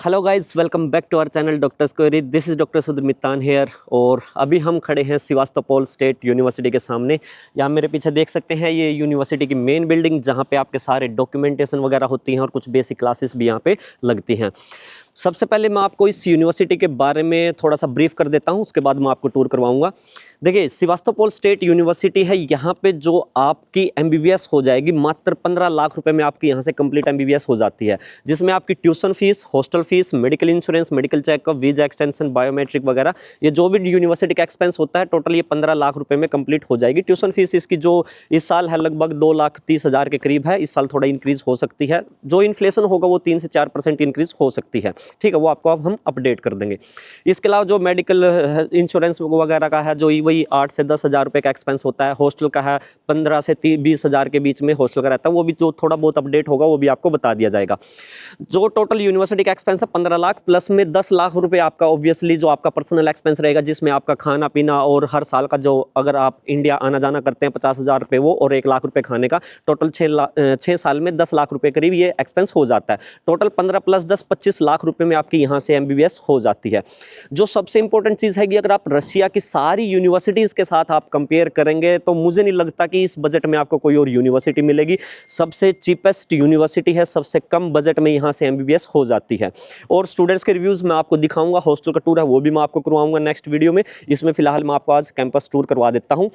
Hello guys, welcome back to our channel doctors query. This is doctor Sudhir Mittan here. और अभी हम खड़े हैं सेवास्तोपोल स्टेट यूनिवर्सिटी के सामने। यहाँ मेरे पीछे देख सकते हैं ये यूनिवर्सिटी की मेन बिल्डिंग, जहाँ पे आपके सारे डॉक्यूमेंटेशन वगैरह होती हैं और कुछ बेसिक क्लासेस भी यहाँ पे लगती हैं। सबसे पहले मैं आपको इस यूनिवर्सिटी के बारे में थोड़ा सा ब्रीफ कर देता हूँ, उसके बाद मैं आपको टूर करवाऊँगा। देखिए, सेवास्तोपोल स्टेट यूनिवर्सिटी है, यहाँ पे जो आपकी एमबीबीएस हो जाएगी मात्र 15 लाख रुपए में आपकी यहाँ से कंप्लीट एमबीबीएस हो जाती है, जिसमें आपकी tuition fees, hostel fees, medical insurance, medical checkup, visa extension, biometric वगैरह, ये जो भी यूनिवर्सिटी का एक्सपेंस होता है टोटल ये 15 लाख रुपए में कंप्लीट हो जाएगी। ट्यूशन फीस इसकी जो इस साल है लगभग 2,30,000 के करीब है, इस साल थोड़ा इंक्रीज हो सकती है, जो इन्फ्लेशन होगा वो 3 से 4% इंक्रीज हो सकती है। ठीक है, वो आपको अब हम अपडेट कर देंगे। इसके अलावा जो मेडिकल इंश्योरेंस वगैरह का है, जो वही 8 से 10,000 रुपये का एक्सपेंस होता है। हॉस्टल का है 15 से 20,000 के बीच में हॉस्टल का रहता है, वो भी जो थोड़ा बहुत अपडेट होगा वो भी आपको बता दिया जाएगा। जो टोटल यूनिवर्सिटी का एक्सपेंस है 15 लाख, प्लस में 10 लाख रुपये आपका ऑब्वियसली जो आपका पर्सनल एक्सपेंस रहेगा, जिसमें आपका खाना पीना और हर साल का जो अगर आप इंडिया आना जाना करते हैं 50,000 रुपये वो, और 1 लाख रुपये खाने का, टोटल 6 साल में 10 लाख रुपये करीब ये एक्सपेंस हो जाता है। टोटल 15 प्लस 10 25 लाख रुपये में आपकी यहाँ से एमबीबीएस हो जाती है। जो सबसे इंपॉर्टेंट चीज़ है कि अगर आप रशिया की सारी यूनिवर्सिटीज़ के साथ आप कंपेयर करेंगे तो मुझे नहीं लगता कि इस बजट में आपको कोई और यूनिवर्सिटी मिलेगी। सबसे चीपेस्ट यूनिवर्सिटी है, सबसे कम बजट में यहाँ से एमबीबीएस हो जाती है। और स्टूडेंट्स के रिव्यूज़ मैं आपको दिखाऊंगा, हॉस्टल का टूर है वो भी मैं आपको करवाऊंगा नेक्स्ट वीडियो में। इसमें फिलहाल मैं आपको आज कैंपस टूर करवा देता हूँ।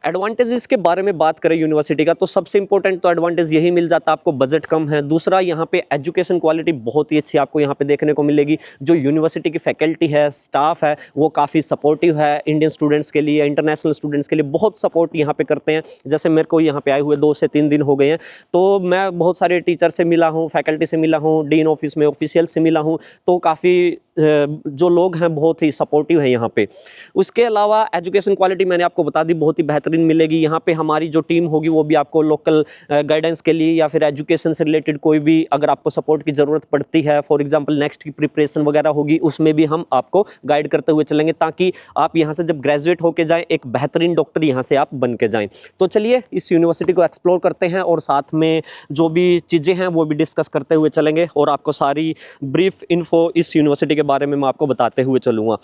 एडवांटेजेस के बारे में बात करें यूनिवर्सिटी का, तो सबसे इंपॉर्टेंट तो एडवांटेज यही मिल जाता है आपको, बजट कम है। दूसरा, यहाँ पे एजुकेशन क्वालिटी बहुत ही अच्छी आपको यहाँ पे देखने को मिलेगी। जो यूनिवर्सिटी की फैकल्टी है, स्टाफ है, वो काफ़ी सपोर्टिव है। इंडियन स्टूडेंट्स के लिए, इंटरनेशनल स्टूडेंट्स के लिए बहुत सपोर्ट यहाँ पे करते हैं। जैसे मेरे को यहाँ पे आए हुए 2 से 3 दिन हो गए हैं, तो मैं बहुत सारे टीचर से मिला हूँ, फैकल्टी से मिला हूँ, डीन ऑफिस में ऑफिशियल से मिला हूँ, तो काफ़ी जो लोग हैं बहुत ही सपोर्टिव हैं यहाँ पे। उसके अलावा एजुकेशन क्वालिटी मैंने आपको बता दी, बहुत ही बेहतरीन मिलेगी। यहाँ पे हमारी जो टीम होगी वो भी आपको लोकल गाइडेंस के लिए या फिर एजुकेशन से रिलेटेड कोई भी अगर आपको सपोर्ट की ज़रूरत पड़ती है, फॉर एग्जांपल नेक्स्ट की प्रिपरेशन वगैरह होगी, उसमें भी हम आपको गाइड करते हुए चलेंगे, ताकि आप यहाँ से जब ग्रेजुएट होके जाएँ एक बेहतरीन डॉक्टर यहाँ से आप बन के जाएँ। तो चलिए इस यूनिवर्सिटी को एक्सप्लोर करते हैं और साथ में जो भी चीज़ें हैं वो भी डिस्कस करते हुए चलेंगे, और आपको सारी ब्रीफ इन्फो इस यूनिवर्सिटी के बारे में मैं आपको बताते हुए चलूँगा।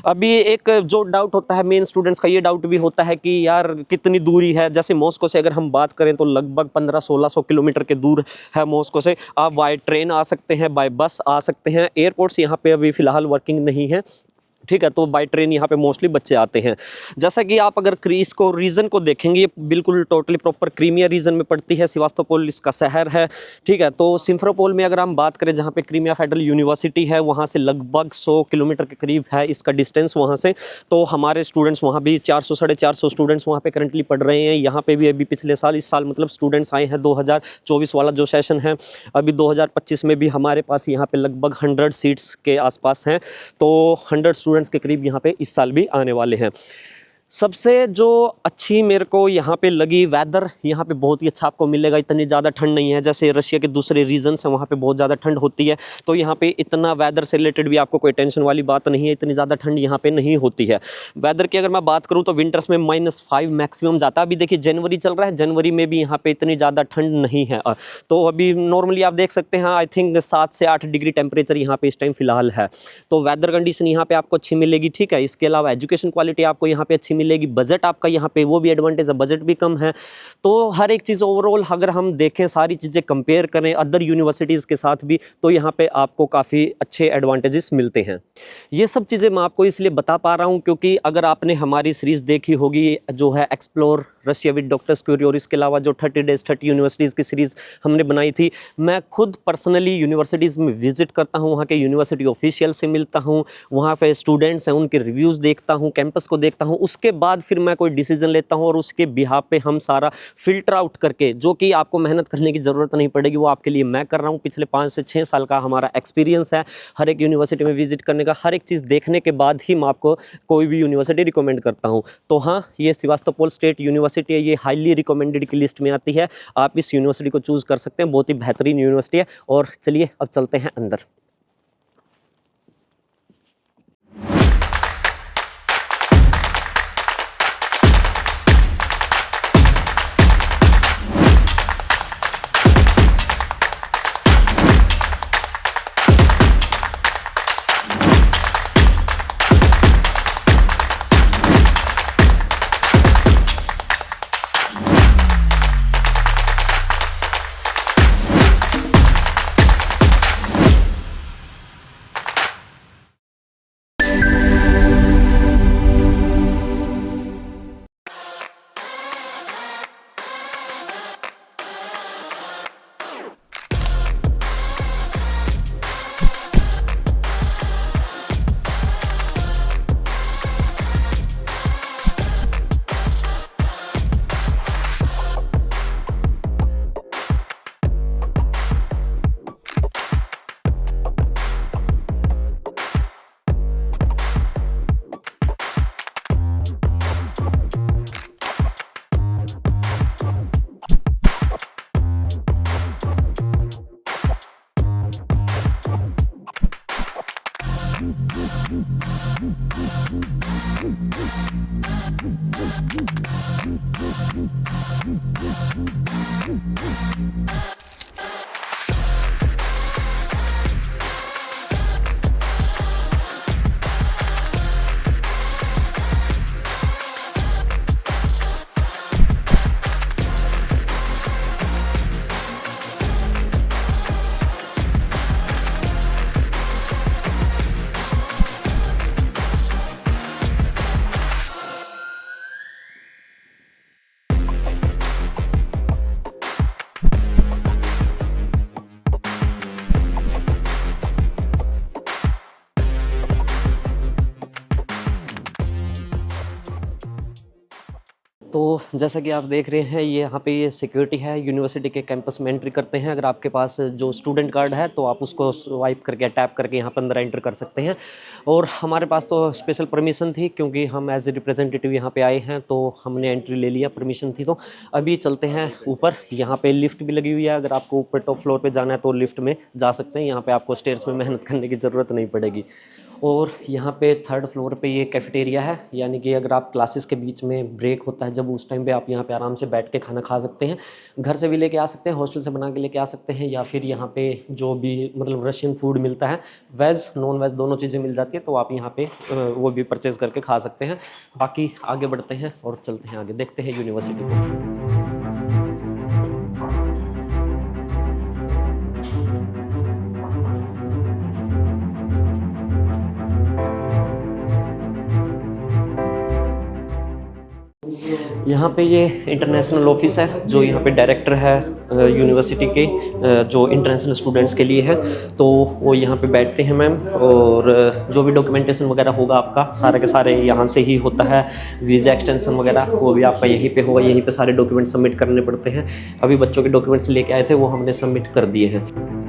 अभी एक जो डाउट होता है मेन स्टूडेंट्स का, ये डाउट भी होता है कि यार कितनी दूरी है। जैसे मॉस्को से अगर हम बात करें तो लगभग 1500-1600 किलोमीटर के दूर है मॉस्को से। आप बाय ट्रेन आ सकते हैं, बाय बस आ सकते हैं। एयरपोर्ट्स यहाँ पे अभी फ़िलहाल वर्किंग नहीं है, ठीक है, तो बाय ट्रेन यहाँ पे मोस्टली बच्चे आते हैं। जैसा कि आप अगर इसको रीजन को देखेंगे, ये बिल्कुल टोटली प्रॉपर क्रीमिया रीजन में पड़ती है। सेवास्तोपोल इसका शहर है, ठीक है। तो सिम्फरोपोल में अगर हम बात करें, जहाँ पे क्रीमिया फेडरल यूनिवर्सिटी है, वहाँ से लगभग 100 किलोमीटर के करीब है इसका डिस्टेंस वहाँ से। तो हमारे स्टूडेंट्स वहाँ भी 400-450 स्टूडेंट्स वहाँ पे करंटली पढ़ रहे हैं। यहाँ पे भी अभी पिछले साल, इस साल मतलब स्टूडेंट्स आए हैं 2024 वाला जो सेशन है, अभी 2025 में भी हमारे पास यहाँ पे लगभग 100 सीट्स के आसपास हैं। तो 100 स्टूडेंट्स के करीब यहाँ पे इस साल भी आने वाले हैं। सबसे जो अच्छी मेरे को यहाँ पे लगी, वेदर यहाँ पे बहुत ही अच्छा आपको मिलेगा। इतनी ज़्यादा ठंड नहीं है जैसे रशिया के दूसरे रीजन्स हैं, वहाँ पे बहुत ज़्यादा ठंड होती है। तो यहाँ पे इतना वेदर से रिलेटेड भी आपको कोई टेंशन वाली बात नहीं है, इतनी ज़्यादा ठंड यहाँ पे नहीं होती है। वेदर की अगर मैं बात करूँ तो विंटर्स में -5 मैक्सिमम जाता है। अभी देखिए जनवरी चल रहा है, जनवरी में भी यहाँ पे इतनी ज़्यादा ठंड नहीं है। तो अभी नॉर्मली आप देख सकते हैं, आई थिंक 7 से 8 डिग्री टेम्परेचर यहाँ पे इस टाइम फिलहाल है। तो वेदर कंडीशन यहाँ पे आपको अच्छी मिलेगी, ठीक है। इसके अलावा एजुकेशन क्वालिटी आपको यहाँ पे अच्छी मिलेगी। बजट आपका यहाँ पे वो भी एडवांटेज है, बजट भी कम है। तो हर एक चीज़ ओवरऑल अगर हम देखें, सारी चीज़ें कंपेयर करें अदर यूनिवर्सिटीज़ के साथ भी, तो यहाँ पे आपको काफ़ी अच्छे एडवांटेजेस मिलते हैं। ये सब चीज़ें मैं आपको इसलिए बता पा रहा हूँ क्योंकि अगर आपने हमारी सीरीज़ देखी होगी जो है explore Russia with doctors query, और इसके अलावा जो 30 डेज 30 यूनिवर्सिटीज़ की सीरीज़ हमने बनाई थी, मैं खुद पर्सनली यूनिवर्सिटीज़ में विजिट करता हूँ, वहाँ के यूनिवर्सिटी ऑफिशियल से मिलता हूँ, वहाँ पे स्टूडेंट्स हैं उनके रिव्यूज़ देखता हूँ, कैंपस को देखता हूँ। उसके बाद फिर मैं कोई डिसीजन लेता हूँ और उसके बिहाफ पे हम सारा फिल्टर आउट करके, जो कि आपको मेहनत करने की ज़रूरत नहीं पड़ेगी, वो आपके लिए मैं कर रहा हूँ। पिछले 5 से 6 साल का हमारा एक्सपीरियंस है हर एक यूनिवर्सिटी में विजिट करने का। हर एक चीज़ देखने के बाद ही मैं आपको कोई भी यूनिवर्सिटी रिकमेंड करता हूँ। तो हाँ, ये सेवास्तोपोल स्टेट यूनिवर्सिटी है, ये हाईली रिकमेंडेड की लिस्ट में आती है। आप इस यूनिवर्सिटी को चूज़ कर सकते हैं, बहुत ही बेहतरीन यूनिवर्सिटी है। और चलिए अब चलते हैं अंदर। तो जैसा कि आप देख रहे हैं ये यहाँ पे ये सिक्योरिटी है, यूनिवर्सिटी के कैंपस में एंट्री करते हैं। अगर आपके पास जो स्टूडेंट कार्ड है तो आप उसको स्वाइप करके टैप करके यहाँ पर अंदर एंटर कर सकते हैं। और हमारे पास तो स्पेशल परमिशन थी क्योंकि हम एज ए रिप्रेजेंटेटिव यहाँ पे आए हैं तो हमने एंट्री ले लिया, परमिशन थी। तो अभी चलते हैं ऊपर। यहाँ पे लिफ्ट भी लगी हुई है, अगर आपको ऊपर टॉप फ्लोर पर जाना है तो लिफ्ट में जा सकते हैं। यहाँ पर आपको स्टेयर्स में मेहनत करने की ज़रूरत नहीं पड़ेगी। और यहाँ पे थर्ड फ्लोर पे ये कैफेटेरिया है, यानी कि अगर आप क्लासेस के बीच में ब्रेक होता है जब उस टाइम पे आप यहाँ पे आराम से बैठ के खाना खा सकते हैं। घर से भी लेके आ सकते हैं, हॉस्टल से बना के लेके आ सकते हैं, या फिर यहाँ पे जो भी मतलब रशियन फूड मिलता है, वेज नॉन वेज दोनों चीज़ें मिल जाती है, तो आप यहाँ पे वो भी परचेज़ करके खा सकते हैं। बाकी आगे बढ़ते हैं और चलते हैं आगे, देखते हैं यूनिवर्सिटी को। यहाँ पे ये इंटरनेशनल ऑफिस है, जो यहाँ पे डायरेक्टर है यूनिवर्सिटी के जो इंटरनेशनल स्टूडेंट्स के लिए है, तो वो यहाँ पे बैठते हैं मैम। और जो भी डॉक्यूमेंटेशन वगैरह होगा आपका सारे के सारे यहाँ से ही होता है। वीज़ा एक्सटेंशन वगैरह वो भी आपका यहीं पे होगा, यहीं पे सारे डॉक्यूमेंट सबमिट करने पड़ते हैं। अभी बच्चों के डॉक्यूमेंट्स लेके आए थे, वो हमने सबमिट कर दिए हैं।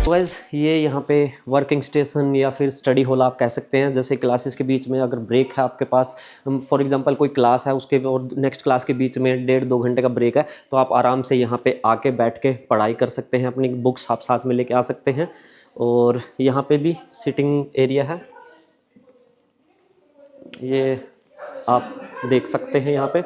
वाइज ये यहाँ पे वर्किंग स्टेशन या फिर स्टडी हॉल आप कह सकते हैं। जैसे क्लासेस के बीच में अगर ब्रेक है आपके पास, फॉर एग्जांपल कोई क्लास है उसके और नेक्स्ट क्लास के बीच में 1.5-2 घंटे का ब्रेक है, तो आप आराम से यहाँ पे आके बैठ के पढ़ाई कर सकते हैं, अपनी बुक्स आप साथ में लेके आ सकते हैं। और यहाँ पे भी सिटिंग एरिया है, ये आप देख सकते हैं यहाँ पे।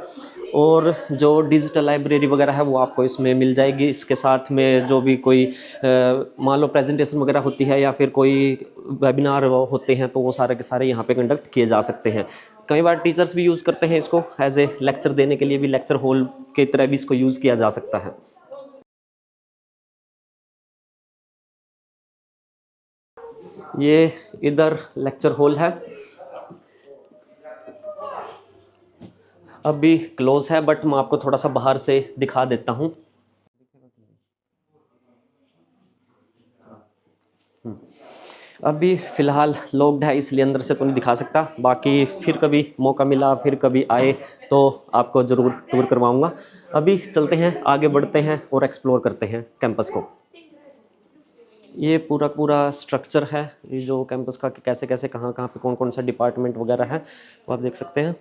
और जो डिजिटल लाइब्रेरी वगैरह है वो आपको इसमें मिल जाएगी। इसके साथ में जो भी कोई मान लो प्रेजेंटेशन वगैरह होती है या फिर कोई वेबिनार होते हैं, तो वो सारे के सारे यहाँ पे कंडक्ट किए जा सकते हैं। कई बार टीचर्स भी यूज़ करते हैं इसको, एज ए लेक्चर देने के लिए भी लेक्चर हॉल की तरह भी इसको यूज़ किया जा सकता है। ये इधर लेक्चर हॉल है, अभी क्लोज है, बट मैं आपको थोड़ा सा बाहर से दिखा देता हूँ। अभी फ़िलहाल लॉक्ड है, इसलिए अंदर से तो नहीं दिखा सकता। बाकी फिर कभी मौका मिला, फिर कभी आए तो आपको ज़रूर टूर करवाऊँगा। अभी चलते हैं, आगे बढ़ते हैं और एक्सप्लोर करते हैं कैंपस को। ये पूरा पूरा स्ट्रक्चर है ये जो कैंपस का, कि कैसे कैसे कहाँ कहाँ पे कौन कौन सा डिपार्टमेंट वगैरह है, वो आप देख सकते हैं।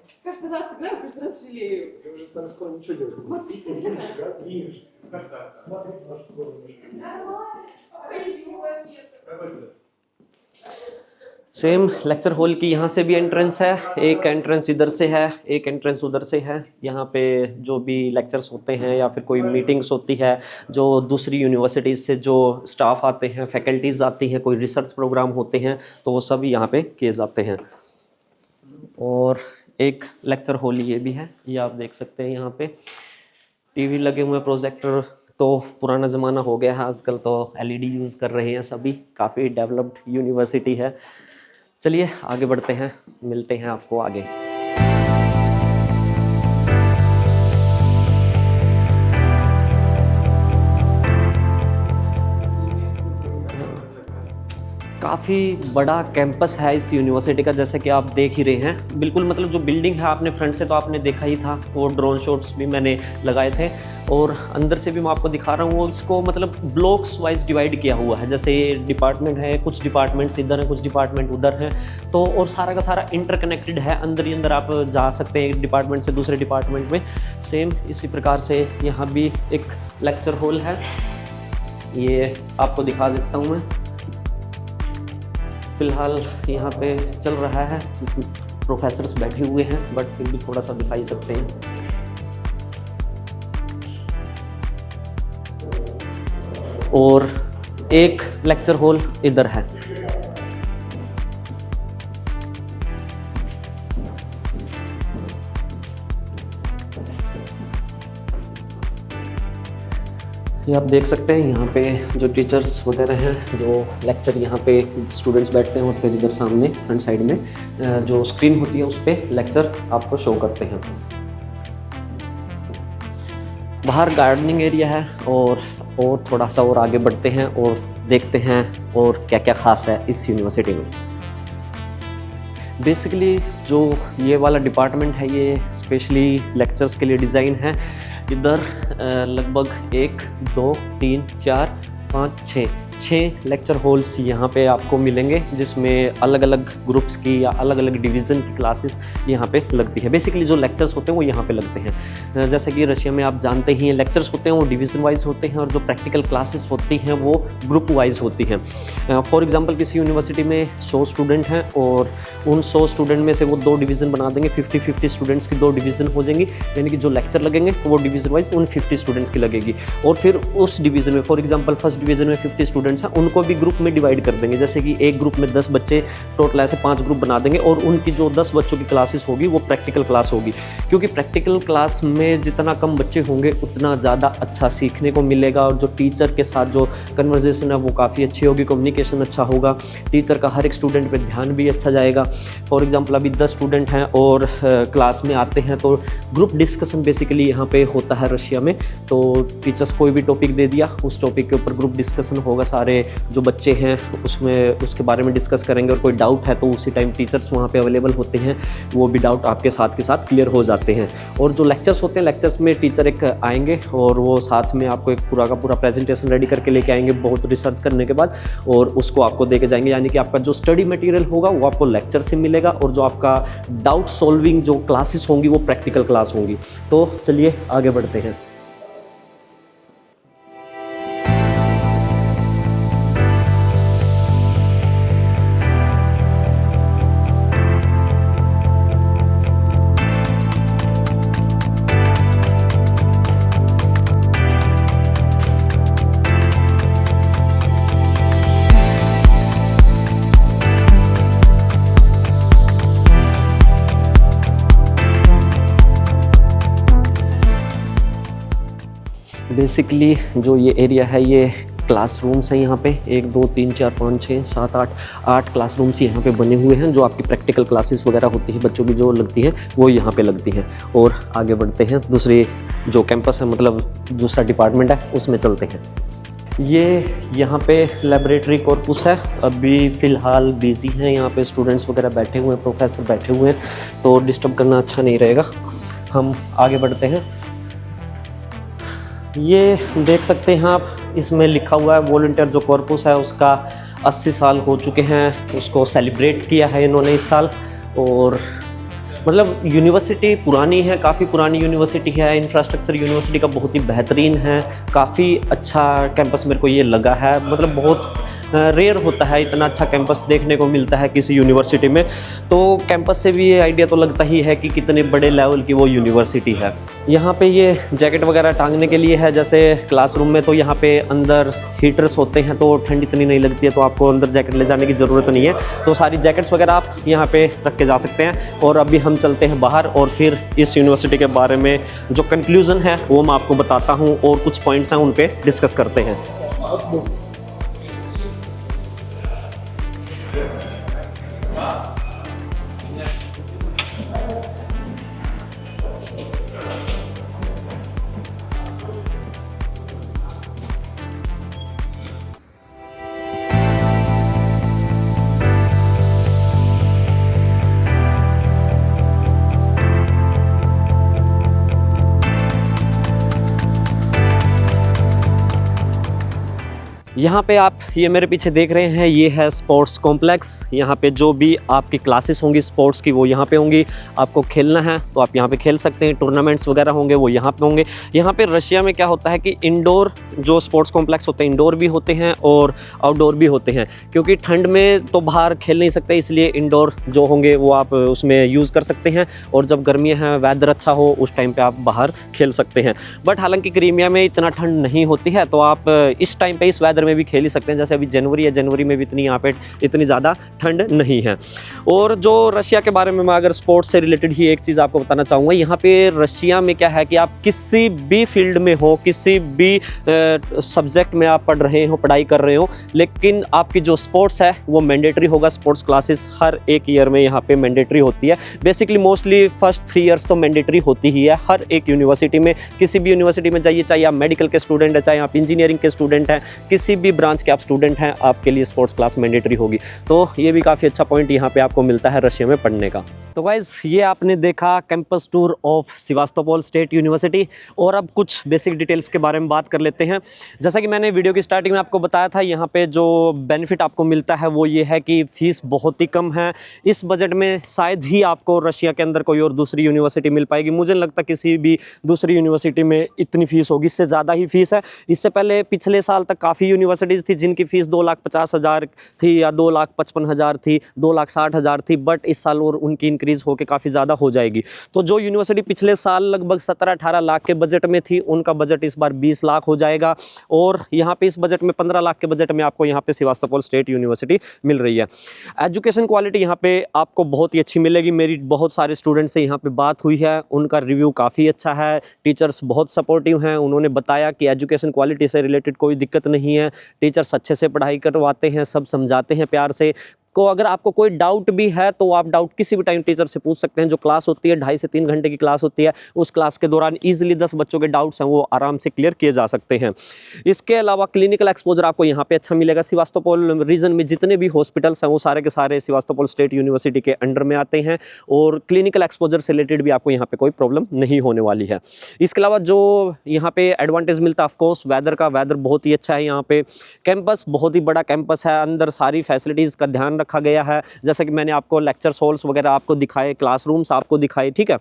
सेम लेक्चर हॉल की यहाँ से भी एंट्रेंस है, एक एंट्रेंस इधर से है, एक एंट्रेंस उधर से है। यहाँ पे जो भी लेक्चर्स होते हैं या फिर कोई मीटिंग्स होती है, जो दूसरी यूनिवर्सिटीज़ से जो स्टाफ आते हैं, फैकल्टीज़ आती हैं, कोई रिसर्च प्रोग्राम होते हैं, तो वो सब यहाँ पे किए जाते हैं। और एक लेक्चर हॉल ये भी है, ये आप देख सकते हैं। यहाँ पे टीवी लगे हुए हैं, प्रोजेक्टर तो पुराना ज़माना हो गया है, आजकल तो एलईडी यूज़ कर रहे हैं सभी। काफ़ी डेवलप्ड यूनिवर्सिटी है। चलिए आगे बढ़ते हैं, मिलते हैं आपको आगे। काफ़ी बड़ा कैंपस है इस यूनिवर्सिटी का, जैसे कि आप देख ही रहे हैं। बिल्कुल मतलब जो बिल्डिंग है आपने फ्रंट से तो आपने देखा ही था, वो ड्रोन शॉट्स भी मैंने लगाए थे, और अंदर से भी मैं आपको दिखा रहा हूँ। वो इसको मतलब ब्लॉक्स वाइज डिवाइड किया हुआ है, जैसे डिपार्टमेंट है, कुछ डिपार्टमेंट्स इधर हैं, कुछ डिपार्टमेंट उधर हैं, तो और सारा का सारा इंटरकनेक्टेड है। अंदर ही अंदर आप जा सकते हैं एक डिपार्टमेंट से दूसरे डिपार्टमेंट में। सेम इसी प्रकार से यहाँ भी एक लेक्चर हॉल है, ये आपको दिखा देता हूँ मैं। फिलहाल यहाँ पे चल रहा है, प्रोफेसर्स बैठे हुए हैं, बट फिर भी थोड़ा सा दिखा ही सकते हैं। और एक लेक्चर हॉल इधर है। ये आप देख सकते हैं, यहाँ पे जो टीचर्स वगैरह हैं, जो लेक्चर यहाँ पे स्टूडेंट्स बैठते हैं, और फिर इधर सामने फ्रंट साइड में जो स्क्रीन होती है उस पर लेक्चर आपको शो करते हैं। बाहर गार्डनिंग एरिया है, और थोड़ा सा और आगे बढ़ते हैं और देखते हैं और क्या क्या खास है इस यूनिवर्सिटी में। बेसिकली जो ये वाला डिपार्टमेंट है, ये स्पेशली लेक्चर्स के लिए डिज़ाइन है। इधर लगभग 1 2 3 4 5 6 लेक्चर हॉल्स यहाँ पे आपको मिलेंगे, जिसमें अलग अलग ग्रुप्स की या अलग अलग डिवीज़न की क्लासेस यहाँ पे लगती है। बेसिकली जो लेक्चर्स होते हैं वो यहाँ पे लगते हैं। जैसे कि रशिया में आप जानते ही हैं, लेक्चर्स होते हैं वो डिवीज़न वाइज होते हैं, और जो प्रैक्टिकल क्लासेस होती हैं वो ग्रुप वाइज होती हैं। फॉर एग्जांपल किसी यूनिवर्सिटी में 100 स्टूडेंट हैं, और उन 100 स्टूडेंट में से वो 2 डिवीज़न बना देंगे, 50-50 स्टूडेंट्स की 2 डिवीज़न हो जाएंगी, यानी कि जो लेक्चर लगेंगे वो डिवीज़न वाइज उन 50 स्टूडेंट्स की लगेगी। और फिर उस डिवीज़न में, फॉर एग्जांपल फर्स्ट डिवीज़न में 50 स्टूडेंट्स हैं, उनको भी ग्रुप में डिवाइड कर देंगे। जैसे कि एक ग्रुप में 10 बच्चे, टोटल ऐसे 5 ग्रुप बना देंगे, और उनकी जो 10 बच्चों की क्लासेस होगी वो प्रैक्टिकल क्लास होगी, क्योंकि प्रैक्टिकल क्लास में जितना कम बच्चे होंगे उतना ज़्यादा अच्छा सीखने को मिलेगा, और जो टीचर के साथ जो कन्वर्सेशन है वो काफ़ी अच्छी होगी, कम्युनिकेशन अच्छा होगा, टीचर का हर एक स्टूडेंट पर ध्यान भी अच्छा जाएगा। फॉर एग्जाम्पल अभी 10 स्टूडेंट हैं और क्लास में आते हैं, तो ग्रुप डिस्कशन बेसिकली यहाँ पे होता है रशिया में। तो टीचर्स कोई भी टॉपिक दे दिया, उस टॉपिक के ऊपर ग्रुप डिस्कशन होगा, सारे जो बच्चे हैं उसमें उसके बारे में डिस्कस करेंगे, और कोई डाउट है तो उसी टाइम टीचर्स वहाँ पे अवेलेबल होते हैं, वो भी डाउट आपके साथ के साथ क्लियर हो जाते हैं। और जो लेक्चर्स होते हैं, लेक्चर्स में टीचर एक आएंगे और वो साथ में आपको एक पूरा का पूरा प्रेजेंटेशन रेडी करके लेके आएंगे, बहुत रिसर्च करने के बाद, और उसको आपको दे के जाएंगे। यानी कि आपका जो स्टडी मटेरियल होगा वो आपको लेक्चर से मिलेगा, और जो आपका डाउट सॉल्विंग जो क्लासेस होंगी वो प्रैक्टिकल क्लास होंगी। तो चलिए आगे बढ़ते हैं। बेसिकली जो ये एरिया है, ये क्लासरूम्स हैं। यहाँ पे 1 2 3 4 5 6 7 8 क्लासरूम्स यहाँ पे बने हुए हैं, जो आपकी प्रैक्टिकल क्लासेस वगैरह होती है बच्चों की जो लगती है वो यहाँ पे लगती है। और आगे बढ़ते हैं, दूसरी जो कैंपस है, मतलब दूसरा डिपार्टमेंट है, उसमें चलते हैं। ये यहाँ पे लेबोरेटरी कॉर्पस है। अभी फ़िलहाल बिजी हैं, यहाँ पे स्टूडेंट्स वगैरह बैठे हुए हैं, प्रोफेसर बैठे हुए हैं, तो डिस्टर्ब करना अच्छा नहीं रहेगा। हम आगे बढ़ते हैं। ये देख सकते हैं आप, इसमें लिखा हुआ है वॉलंटियर जो कॉर्पस है उसका 80 साल हो चुके हैं, उसको सेलिब्रेट किया है इन्होंने इस साल। और मतलब यूनिवर्सिटी पुरानी है, काफ़ी पुरानी यूनिवर्सिटी है, इंफ्रास्ट्रक्चर यूनिवर्सिटी का बहुत ही बेहतरीन है, काफ़ी अच्छा कैंपस मेरे को ये लगा है। मतलब बहुत रेयर होता है इतना अच्छा कैंपस देखने को मिलता है किसी यूनिवर्सिटी में। तो कैंपस से भी ये आइडिया तो लगता ही है कि कितने बड़े लेवल की वो यूनिवर्सिटी है। यहाँ पे ये जैकेट वगैरह टांगने के लिए है, जैसे क्लासरूम में तो यहाँ पे अंदर हीटर्स होते हैं तो ठंड इतनी नहीं लगती है, तो आपको अंदर जैकेट ले जाने की ज़रूरत नहीं है। तो सारी जैकेट्स वगैरह आप यहाँ पे रख के जा सकते हैं। और अभी हम चलते हैं बाहर और फिर इस यूनिवर्सिटी के बारे में जो कंक्लूज़न है वो मैं आपको बताता हूँ और कुछ पॉइंट्स हैं उन पे डिस्कस करते हैं। यहाँ पे आप ये मेरे पीछे देख रहे हैं, ये है स्पोर्ट्स कॉम्प्लेक्स। यहाँ पे जो भी आपकी क्लासेस होंगी स्पोर्ट्स की वो यहाँ पे होंगी। आपको खेलना है तो आप यहाँ पे खेल सकते हैं। टूर्नामेंट्स वगैरह होंगे वो यहाँ पे होंगे। यहाँ पे रशिया में क्या होता है कि इंडोर जो स्पोर्ट्स कॉम्प्लेक्स होते हैं इंडोर भी होते हैं और आउटडोर भी होते हैं, क्योंकि ठंड में तो बाहर खेल नहीं सकते, इसलिए इंडोर जो होंगे वो आप उसमें यूज़ कर सकते हैं। और जब गर्मियाँ हैं वेदर अच्छा हो उस टाइम पर आप बाहर खेल सकते हैं। बट हालांकि क्रीमिया में इतना ठंड नहीं होती है, तो आप इस टाइम पे इस वेदर में भी खेल ही सकते हैं। जैसे अभी जनवरी है, जनवरी में भी इतनी यहाँ पे इतनी ज़्यादा ठंड नहीं है। और जो रशिया के बारे में मैं अगर स्पोर्ट्स से रिलेटेड ही एक चीज़ आपको बताना चाहूँगा, यहाँ पे रशिया में क्या है कि आप किसी भी फील्ड में हो, किसी भी सब्जेक्ट में आप पढ़ रहे हो, पढ़ाई कर रहे हो, लेकिन आपकी जो स्पोर्ट्स है वो मैंडेटरी होगा। स्पोर्ट्स क्लासेस हर एक ईयर में यहाँ पे मैंडेटरी होती है। बेसिकली मोस्टली फर्स्ट 3 ईयर्स तो मैंडेटरी होती ही है हर एक यूनिवर्सिटी में। किसी भी यूनिवर्सिटी में जाइए, चाहे आप मेडिकल के स्टूडेंट हैं, चाहे आप इंजीनियरिंग के स्टूडेंट हैं, किसी भी ब्रांच के आप स्टूडेंट हैं, आपके लिए स्पोर्ट्स क्लास मैंडेटरी होगी। तो ये भी काफ़ी अच्छा पॉइंट यहाँ पे आपको मिलता है रशिया में पढ़ने का। तो गाइस ये आपने देखा campus tour of Sevastopol state university. और अब कुछ बेसिक डिटेल्स के बारे में बात कर लेते हैं। जैसा कि मैंने वीडियो की स्टार्टिंग में आपको बताया था, यहाँ पे जो बेनिफिट आपको मिलता है वो ये है कि फ़ीस बहुत ही कम है। इस बजट में शायद ही आपको रशिया के अंदर कोई और दूसरी यूनिवर्सिटी मिल पाएगी। मुझे नहीं लगता किसी भी दूसरी यूनिवर्सिटी में इतनी फ़ीस होगी, इससे ज़्यादा ही फ़ीस है। इससे पहले पिछले साल तक काफ़ी यूनिवर्सिटीज़ थी जिनकी फ़ीस 2,50,000 थी या 2,55,000 थी, 2,60,000 थी, बट इस साल और उनकी इंक्रीज़ होकर काफ़ी ज़्यादा हो जाएगी। तो जो यूनिवर्सिटी पिछले साल लगभग 17-18 लाख के बजट में थी, उनका बजट इस बार 20 लाख हो जाएगा। और यहाँ पे इस बजट में 15 लाख के बजट में आपको यहाँ पे सेवास्तोपोल स्टेट यूनिवर्सिटी मिल रही है। एजुकेशन क्वालिटी यहाँ पे आपको बहुत ही अच्छी मिलेगी। मेरी बहुत सारे स्टूडेंट से यहाँ पे बात हुई है, उनका रिव्यू काफ़ी अच्छा है। टीचर्स बहुत सपोर्टिव हैं, उन्होंने बताया कि एजुकेशन क्वालिटी से रिलेटेड कोई दिक्कत नहीं है। टीचर्स अच्छे से पढ़ाई करवाते हैं, सब समझाते हैं प्यार से। को अगर आपको कोई डाउट भी है तो आप डाउट किसी भी टाइम टीचर से पूछ सकते हैं। जो क्लास होती है 2.5 से 3 घंटे की क्लास होती है, उस क्लास के दौरान इजीली 10 बच्चों के डाउट्स हैं वो आराम से क्लियर किए जा सकते हैं। इसके अलावा क्लिनिकल एक्सपोजर आपको यहाँ पे अच्छा मिलेगा। सेवास्तोपोल रीजन में जितने भी हॉस्पिटल्स हैं वो सारे के सारे सेवास्तोपोल स्टेट यूनिवर्सिटी के अंडर में आते हैं और क्लिनिकल एक्सपोजर से रिलेटेड भी आपको यहाँ पे कोई प्रॉब्लम नहीं होने वाली है। इसके अलावा जो यहाँ पे एडवांटेज मिलता है ऑफकोर्स वेदर का, वेदर बहुत ही अच्छा है। यहाँ पे कैंपस बहुत ही बड़ा कैंपस है, अंदर सारी फैसिलिटीज़ का ध्यान रखा गया है। जैसा कि मैंने आपको लेक्चर हॉल्स वगैरह आपको दिखाए, क्लासरूम्स आपको दिखाए, ठीक है।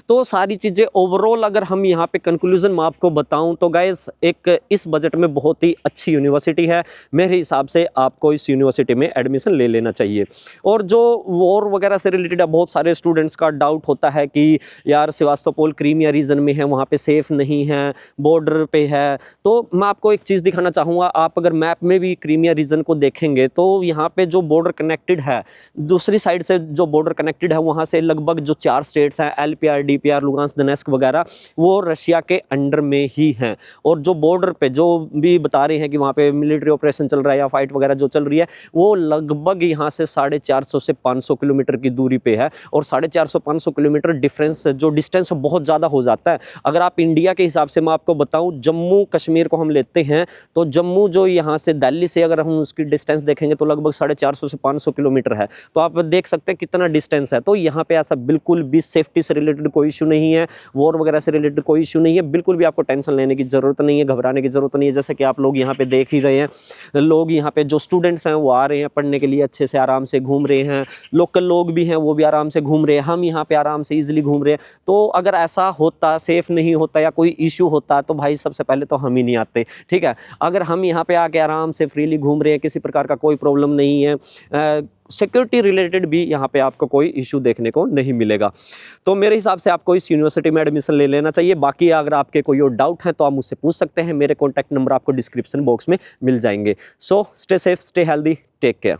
तो सारी चीज़ें ओवरऑल अगर हम यहाँ पे कंक्लूजन में आपको बताऊं तो गाइस एक इस बजट में बहुत ही अच्छी यूनिवर्सिटी है। मेरे हिसाब से आपको इस यूनिवर्सिटी में एडमिशन ले लेना चाहिए। और जो वॉर वगैरह से रिलेटेड बहुत सारे स्टूडेंट्स का डाउट होता है कि यार सेवास्तोपोल क्रीमिया रीजन में है, वहाँ पे सेफ नहीं है, बॉर्डर पे है, तो मैं आपको एक चीज़ दिखाना चाहूँगा। आप अगर मैप में भी क्रीमिया रीजन को देखेंगे तो यहाँ पे जो बॉर्डर कनेक्टेड है, दूसरी साइड से जो बॉर्डर कनेक्टेड है, वहाँ से लगभग जो 4 स्टेट्स हैं LPR, DPR, लुगांस्क, दोनेत्स्क वगैरह, वो रशिया के अंडर में ही हैं। और जो बॉर्डर पे जो भी बता रहे हैं कि वहाँ पे मिलिट्री ऑपरेशन चल रहा है या फाइट वगैरह जो चल रही है, वो लगभग यहाँ से 450 से 500 किलोमीटर की दूरी पे है। और 450-500 किलोमीटर डिफरेंस जो डिस्टेंस बहुत ज़्यादा हो जाता है। अगर आप इंडिया के हिसाब से मैं आपको बताऊँ, जम्मू कश्मीर को हम लेते हैं तो जम्मू जो यहाँ से दिल्ली से अगर हम उसकी डिस्टेंस देखेंगे तो लगभग 450 से 500 200 किलोमीटर है, तो आप देख सकते हैं कितना डिस्टेंस है। तो यहाँ पे ऐसा बिल्कुल भी सेफ्टी से रिलेटेड कोई इशू नहीं है, वॉर वगैरह से रिलेटेड कोई इशू नहीं है, बिल्कुल भी आपको टेंशन लेने की ज़रूरत नहीं है, घबराने की ज़रूरत नहीं है। जैसे कि आप लोग यहाँ पे देख ही रहे हैं, लोग यहाँ पे जो स्टूडेंट्स हैं वो आ रहे हैं पढ़ने के लिए, अच्छे से आराम से घूम रहे हैं, लोकल लोग भी हैं वो भी आराम से घूम रहे हैं, हम यहाँ पे आराम से ईजिली घूम रहे हैं। तो अगर ऐसा होता, सेफ़ नहीं होता या कोई इशू होता, तो भाई सबसे पहले तो हम ही नहीं आते, ठीक है। अगर हम यहाँ पे आके आराम से फ्रीली घूम रहे हैं, किसी प्रकार का कोई प्रॉब्लम नहीं है, सिक्योरिटी रिलेटेड भी यहाँ पे आपको कोई इशू देखने को नहीं मिलेगा। तो मेरे हिसाब से आपको इस यूनिवर्सिटी में एडमिशन ले लेना चाहिए। बाकी अगर आपके कोई और डाउट है तो आप मुझसे पूछ सकते हैं, मेरे कॉन्टैक्ट नंबर आपको डिस्क्रिप्शन बॉक्स में मिल जाएंगे। So stay safe, stay healthy, take care.